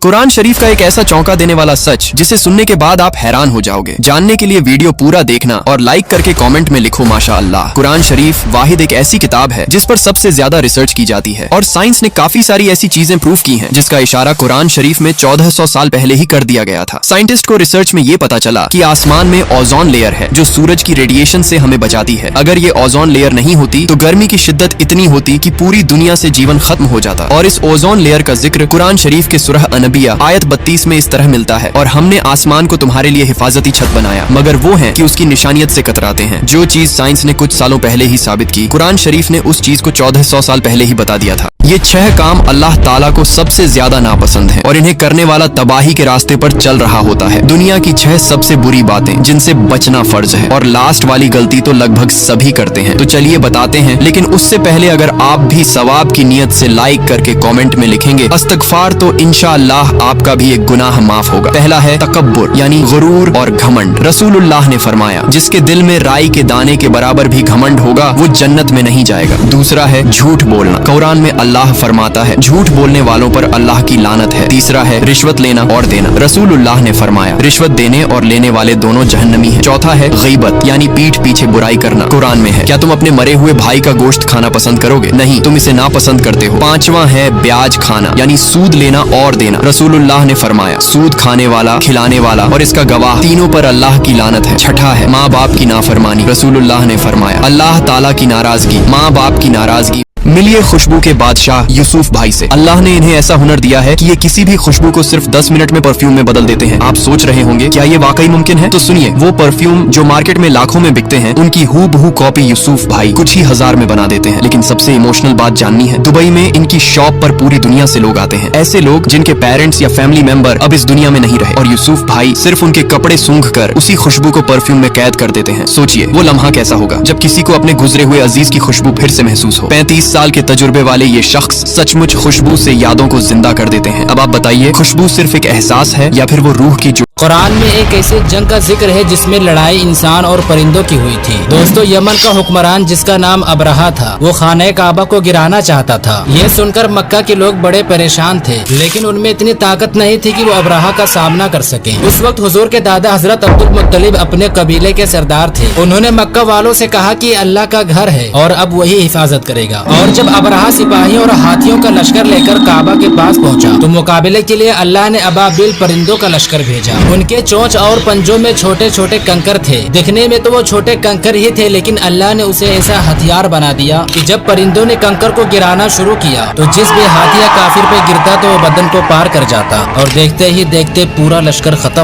कुरान शरीफ का एक ऐसा चौंका देने वाला सच जिसे सुनने के बाद आप हैरान हो जाओगे। जानने के लिए वीडियो पूरा देखना और लाइक करके कमेंट में लिखो माशा अल्लाह। कुरान शरीफ वाहिद एक ऐसी किताब है जिस पर सबसे ज्यादा रिसर्च की जाती है और साइंस ने काफी सारी ऐसी चीजें प्रूव की हैं जिसका इशारा कुरान शरीफ में 1400 साल पहले ही कर दिया गया था। साइंटिस्ट को रिसर्च में ये पता चला कि आसमान में ओजोन लेयर है जो सूरज की रेडिएशन से हमें बचाती है। अगर ये ओजोन लेयर नहीं होती तो गर्मी की शिद्दत इतनी होती कि पूरी दुनिया से जीवन खत्म हो जाता। और इस ओजोन लेयर का जिक्र कुरान शरीफ के सूरह अनबिया आयत 32 में इस तरह मिलता है, और हमने आसमान को तुम्हारे लिए हिफाजती छत बनाया मगर वो है कि उसकी निशानियत से कतराते हैं। जो चीज साइंस ने कुछ सालों पहले ही साबित की, कुरान शरीफ ने उस चीज को 1400 साल पहले ही बता दिया था। ये 6 काम अल्लाह ताला को सबसे ज्यादा नापसंद है और इन्हें करने वाला तबाही के रास्ते पर चल रहा होता है। दुनिया की 6 सबसे बुरी बातें जिनसे बचना फर्ज है, और लास्ट वाली गलती तो लगभग सभी करते हैं। तो चलिए बताते हैं, लेकिन उससे पहले अगर आप भी सवाब की नियत से लाइक करके कमेंट में लिखेंगे इस्तगफार तो इंशाअल्लाह आपका भी एक गुनाह माफ होगा। पहला है तकब्बुर यानी गुरूर और घमंड। रसूलुल्लाह ने फरमाया जिसके दिल में राई के दाने के बराबर भी घमंड होगा वो जन्नत में नहीं जाएगा। दूसरा है झूठ बोलना। कुरान में अल्लाह फरमाता है झूठ बोलने वालों पर अल्लाह की लानत है। तीसरा है रिश्वत लेना और देना। रसूलुल्लाह ने फरमाया रिश्वत देने और लेने वाले दोनों जहन्नमी हैं। चौथा है गीबत यानी पीठ पीछे बुराई करना। कुरान में है क्या तुम अपने मरे हुए भाई का गोश्त खाना पसंद करोगे? नहीं, तुम इसे नापसंद करते हो। पांचवा है ब्याज खाना यानी सूद लेना और देना। रसूलुल्लाह ने फरमाया सूद खाने वाला, खिलाने वाला और इसका गवाह तीनों पर अल्लाह की लानत है। छठा है माँ बाप की नाफरमानी। रसूलुल्लाह ने फरमाया अल्लाह ताला की नाराजगी, माँ बाप की नाराजगी। मिलिए खुशबू के बादशाह यूसुफ भाई से। अल्लाह ने इन्हें ऐसा हुनर दिया है कि ये किसी भी खुशबू को सिर्फ 10 मिनट में परफ्यूम में बदल देते हैं। आप सोच रहे होंगे क्या ये वाकई मुमकिन है? तो सुनिए, वो परफ्यूम जो मार्केट में लाखों में बिकते हैं उनकी हूबहू कॉपी यूसुफ भाई कुछ ही हजार में बना देते हैं। लेकिन सबसे इमोशनल बात जाननी है, दुबई में इनकी शॉप पर पूरी दुनिया से लोग आते हैं। ऐसे लोग जिनके पेरेंट्स या फैमिली मेंबर अब इस दुनिया में नहीं रहे, और यूसुफ भाई सिर्फ उनके कपड़े सूंघ कर उसी खुशबू को परफ्यूम में कैद कर देते हैं। सोचिए वो लम्हा कैसा होगा जब किसी को अपने गुजरे हुए अजीज की खुशबू फिर से महसूस हो। 35 साल के तजुर्बे वाले ये शख्स सचमुच खुशबू से यादों को जिंदा कर देते हैं। अब आप बताइए खुशबू सिर्फ एक एहसास है या फिर वो रूह की कुरान में एक ऐसे जंग का जिक्र है जिसमें लड़ाई इंसान और परिंदों की हुई थी। दोस्तों, यमन का हुक्मरान जिसका नाम अबरहा था वो खाने काबा को गिराना चाहता था। ये सुनकर मक्का के लोग बड़े परेशान थे, लेकिन उनमें इतनी ताकत नहीं थी कि वो अबरहा का सामना कर सके। उस वक्त हुजूर के दादा हजरत अब्दुल मुत्तलिब अपने कबीले के सरदार थे। उन्होंने मक्का वालों से कहा कि अल्लाह का घर है और अब वही हिफाजत करेगा। और जब अबरहा सिपाहियों और हाथियों का लश्कर लेकर काबा के पास पहुँचा तो मुकाबले के लिए अल्लाह ने अबाबिल परिंदों का लश्कर भेजा। उनके चोंच और पंजों में छोटे छोटे कंकर थे। दिखने में तो वो छोटे कंकर ही थे, लेकिन अल्लाह ने उसे ऐसा हथियार बना दिया कि जब परिंदों ने कंकर को गिराना शुरू किया तो जिस भी हाथी या काफिर पे गिरता तो वो बदन को पार कर जाता और देखते ही देखते पूरा लश्कर खत्म।